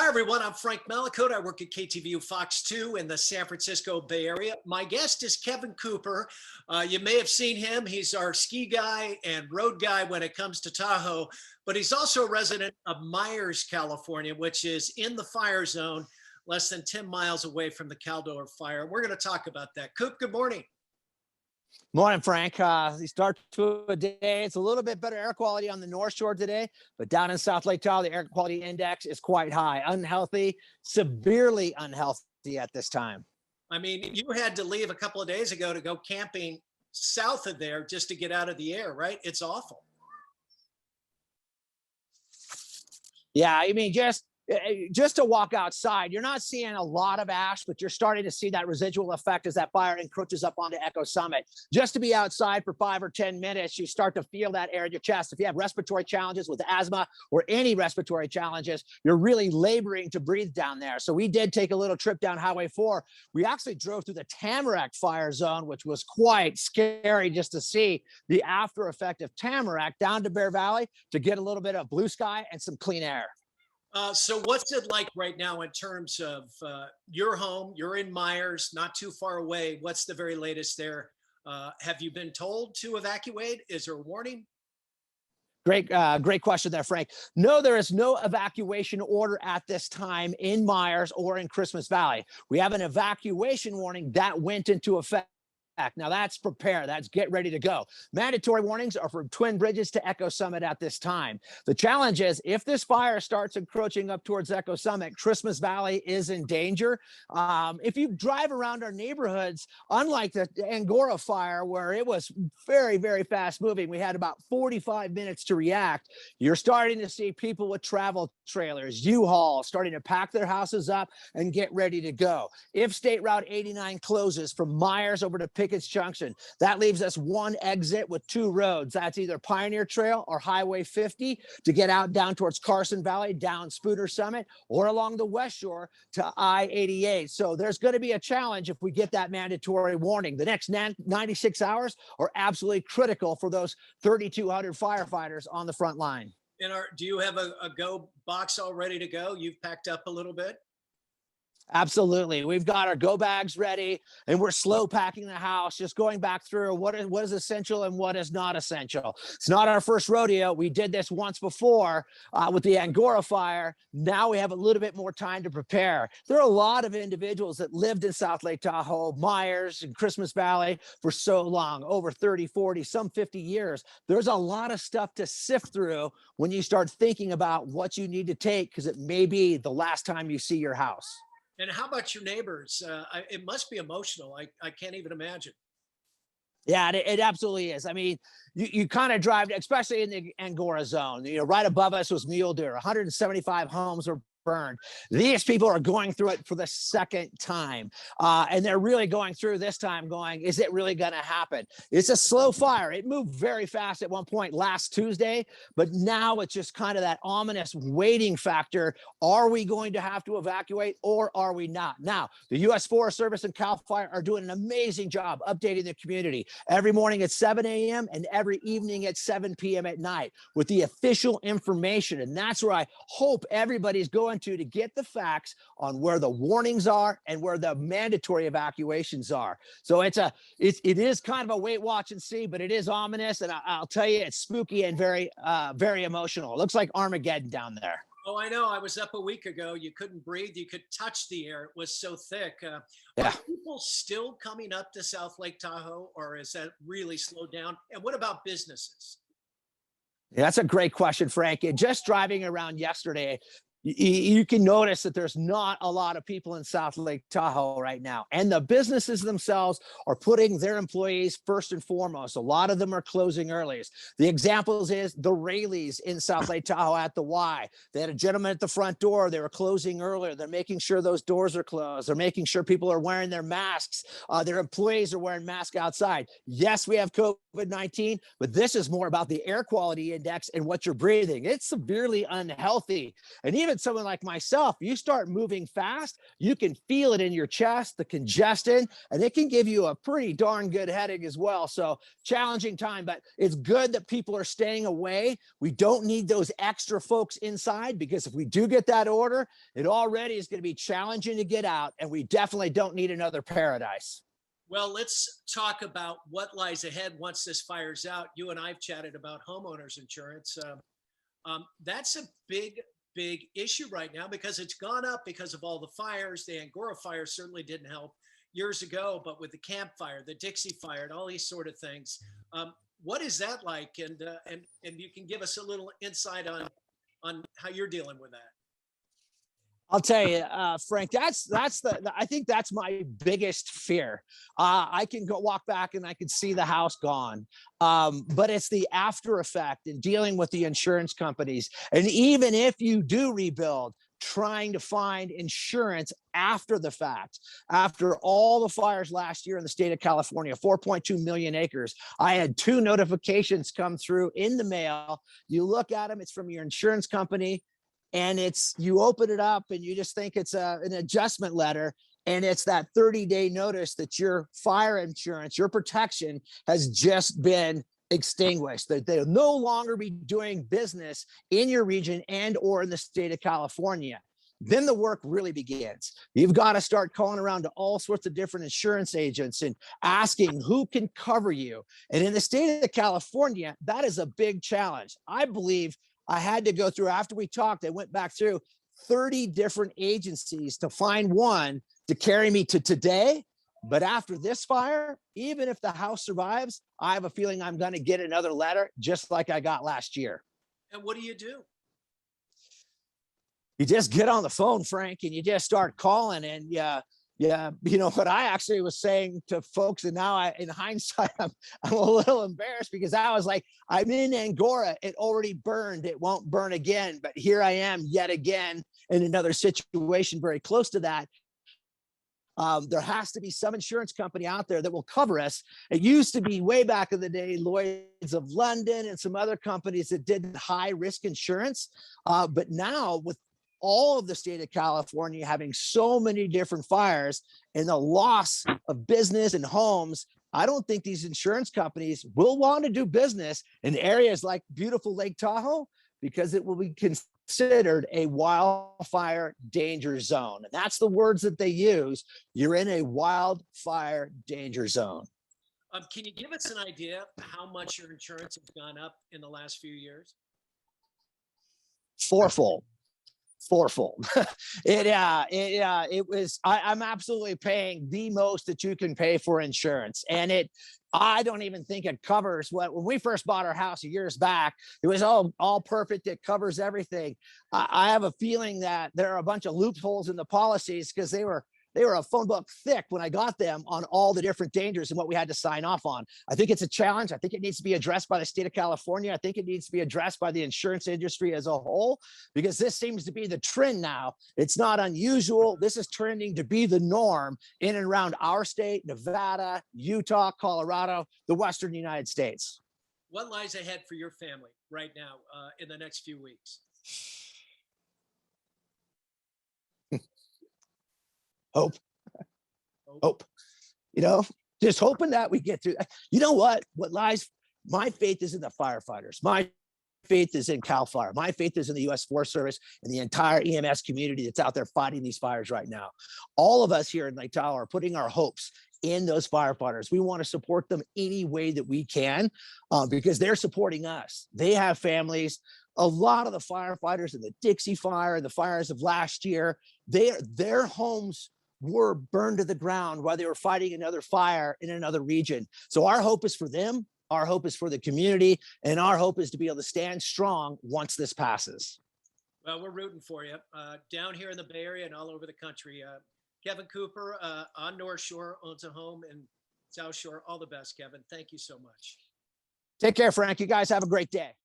Hi, everyone. I'm Frank Mallicoat. I work at KTVU Fox 2 in the San Francisco Bay Area. My guest is Kevin Cooper. You may have seen him. He's our ski guy and road guy when it comes to Tahoe, but he's also a resident of Myers, California, which is in the fire zone, less than 10 miles away from the Caldor Fire. We're going to talk about that. Coop, good morning. Morning, Frank. We start to a day. It's a little bit better air quality on the North Shore today, but down in South Lake Tahoe, the air quality index is quite high. Unhealthy, severely unhealthy at this time. I mean, you had to leave a couple of days ago to go camping south of there just to get out of the air, right? It's awful. Yeah, I mean, just to walk outside, you're not seeing a lot of ash, but you're starting to see that residual effect as that fire encroaches up onto Echo Summit. Just to be outside for 5 or 10 minutes, you start to feel that air in your chest. If you have respiratory challenges with asthma or any respiratory challenges, you're really laboring to breathe down there. So we did take a little trip down Highway 4. We actually drove through the Tamarack fire zone, which was quite scary just to see the after effect of Tamarack down to Bear Valley to get a little bit of blue sky and some clean air. So what's it like right now in terms of your home? You're in Myers, not too far away. What's the very latest there? Have you been told to evacuate? Is there a warning? Great question there, Frank. No, there is no evacuation order at this time in Myers or in Christmas Valley. We have an evacuation warning that went into effect. Now that's prepare, that's get ready to go. Mandatory warnings are from Twin Bridges to Echo Summit at this time. The challenge is if this fire starts encroaching up towards Echo Summit, Christmas Valley is in danger. If you drive around our neighborhoods, unlike the Angora fire where it was very, very fast moving, we had about 45 minutes to react. You're starting to see people with travel trailers, U-Haul, starting to pack their houses up and get ready to go. If State Route 89 closes from Myers over to Pickett's Junction, that leaves us one exit with 2 roads. That's either Pioneer Trail or Highway 50 to get out down towards Carson Valley, down Spooner Summit, or along the West Shore to I-88. So there's going to be a challenge if we get that mandatory warning. The next 96 hours are absolutely critical for those 3,200 firefighters on the front line. And do you have a go box all ready to go? You've packed up a little bit? Absolutely. We've got our go bags ready and we're slow packing the house, just going back through what is essential and what is not essential. It's not our first rodeo. We did this once before with the Angora fire. Now we have a little bit more time to prepare. There are a lot of individuals that lived in South Lake Tahoe, Myers, and Christmas Valley for so long, over 30, 40, some 50 years. There's a lot of stuff to sift through when you start thinking about what you need to take because it may be the last time you see your house. And how about your neighbors? It must be emotional. I can't even imagine. Yeah, it absolutely is. I mean, you kind of drive, especially in the Angora zone, right above us was Mule Deer, 175 homes were burned. These people are going through it for the second time. And they're really going through this time going, is it really going to happen? It's a slow fire. It moved very fast at one point last Tuesday, but now it's just kind of that ominous waiting factor. Are we going to have to evacuate or are we not? Now, the U.S. Forest Service and CAL FIRE are doing an amazing job updating the community every morning at 7 a.m. and every evening at 7 p.m. at night with the official information. And that's where I hope everybody's going to get the facts on where the warnings are and where the mandatory evacuations are. So it is kind of a wait, watch, and see, but it is ominous, and I'll tell you, it's spooky and very emotional. It looks like Armageddon down there. Oh, I know. I was up a week ago. You couldn't breathe. You could touch the air. It was so thick. Yeah. Are people still coming up to South Lake Tahoe, or is that really slowed down? And what about businesses? Yeah, that's a great question, Frank. Just driving around yesterday, you can notice that there's not a lot of people in South Lake Tahoe right now. And the businesses themselves are putting their employees first and foremost. A lot of them are closing early. The examples is the Rayleighs in South Lake Tahoe at the Y. They had a gentleman at the front door. They were closing earlier. They're making sure those doors are closed. They're making sure people are wearing their masks. Their employees are wearing masks outside. Yes, we have COVID-19, but this is more about the air quality index and what you're breathing. It's severely unhealthy. And even even someone like myself, you start moving fast, you can feel it in your chest, the congestion, and it can give you a pretty darn good headache as well. So challenging time, but it's good that people are staying away. We don't need those extra folks inside, because if we do get that order, it already is going to be challenging to get out, and we definitely don't need another paradise. Well, let's talk about what lies ahead once this fire's out. You and I've chatted about homeowners insurance. That's a big issue right now because it's gone up because of all the fires. The Angora fire certainly didn't help years ago, but with the Camp Fire, the Dixie Fire, and all these sort of things. What is that like? And you can give us a little insight on how you're dealing with that. I'll tell you, Frank, I think that's my biggest fear. I can go walk back and I can see the house gone. But it's the after effect and dealing with the insurance companies. And even if you do rebuild, trying to find insurance after the fact, after all the fires last year in the state of California, 4.2 million acres. I had 2 notifications come through in the mail. You look at them, it's from your insurance company. And you open it up and you just think it's an adjustment letter. And it's that 30-day notice that your fire insurance, your protection has just been extinguished, that they'll no longer be doing business in your region and or in the state of California. Then the work really begins. You've got to start calling around to all sorts of different insurance agents and asking who can cover you. And in the state of California, that is a big challenge. I believe I had to go through, after we talked, I went back through 30 different agencies to find one to carry me to today. But after this fire, even if the house survives, I have a feeling I'm going to get another letter just like I got last year. And what do? You just get on the phone, Frank, and you just start calling. And yeah, you know what I actually was saying to folks, and now in hindsight, I'm a little embarrassed because I was like, I'm in Angora. It already burned. It won't burn again. But here I am yet again in another situation very close to that. There has to be some insurance company out there that will cover us. It used to be way back in the day, Lloyd's of London and some other companies that did high risk insurance. But now with all of the state of California having so many different fires and the loss of business and homes, I don't think these insurance companies will want to do business in areas like beautiful Lake Tahoe because it will be considered a wildfire danger zone. And that's the words that they use. You're in a wildfire danger zone. Can you give us an idea how much your insurance has gone up in the last few years? Fourfold. It was, I'm absolutely paying the most that you can pay for insurance. And I don't even think it covers when we first bought our house years back, it was all perfect. It covers everything. I have a feeling that there are a bunch of loopholes in the policies because they were a phone book thick when I got them on all the different dangers and what we had to sign off on. I think it's a challenge. I think it needs to be addressed by the state of California. I think it needs to be addressed by the insurance industry as a whole, because this seems to be the trend now. It's not unusual. This is trending to be the norm in and around our state, Nevada, Utah, Colorado, the Western United States. What lies ahead for your family right now in the next few weeks? Hope, just hoping that we get through. You know what lies, my faith is in the firefighters. My faith is in Cal Fire. My faith is in the U.S. Forest Service and the entire EMS community that's out there fighting these fires right now. All of us here in Lake Tahoe are putting our hopes in those firefighters. We want to support them any way that we can because they're supporting us. They have families. A lot of the firefighters in the Dixie Fire, the fires of last year, their homes were burned to the ground while they were fighting another fire in another region. So our hope is for them, our hope is for the community, and our hope is to be able to stand strong once this passes. Well, we're rooting for you down here in the Bay Area and all over the country. Kevin Cooper on North Shore owns a home in South Shore. All the best, Kevin. Thank you so much. Take care, Frank. You guys have a great day.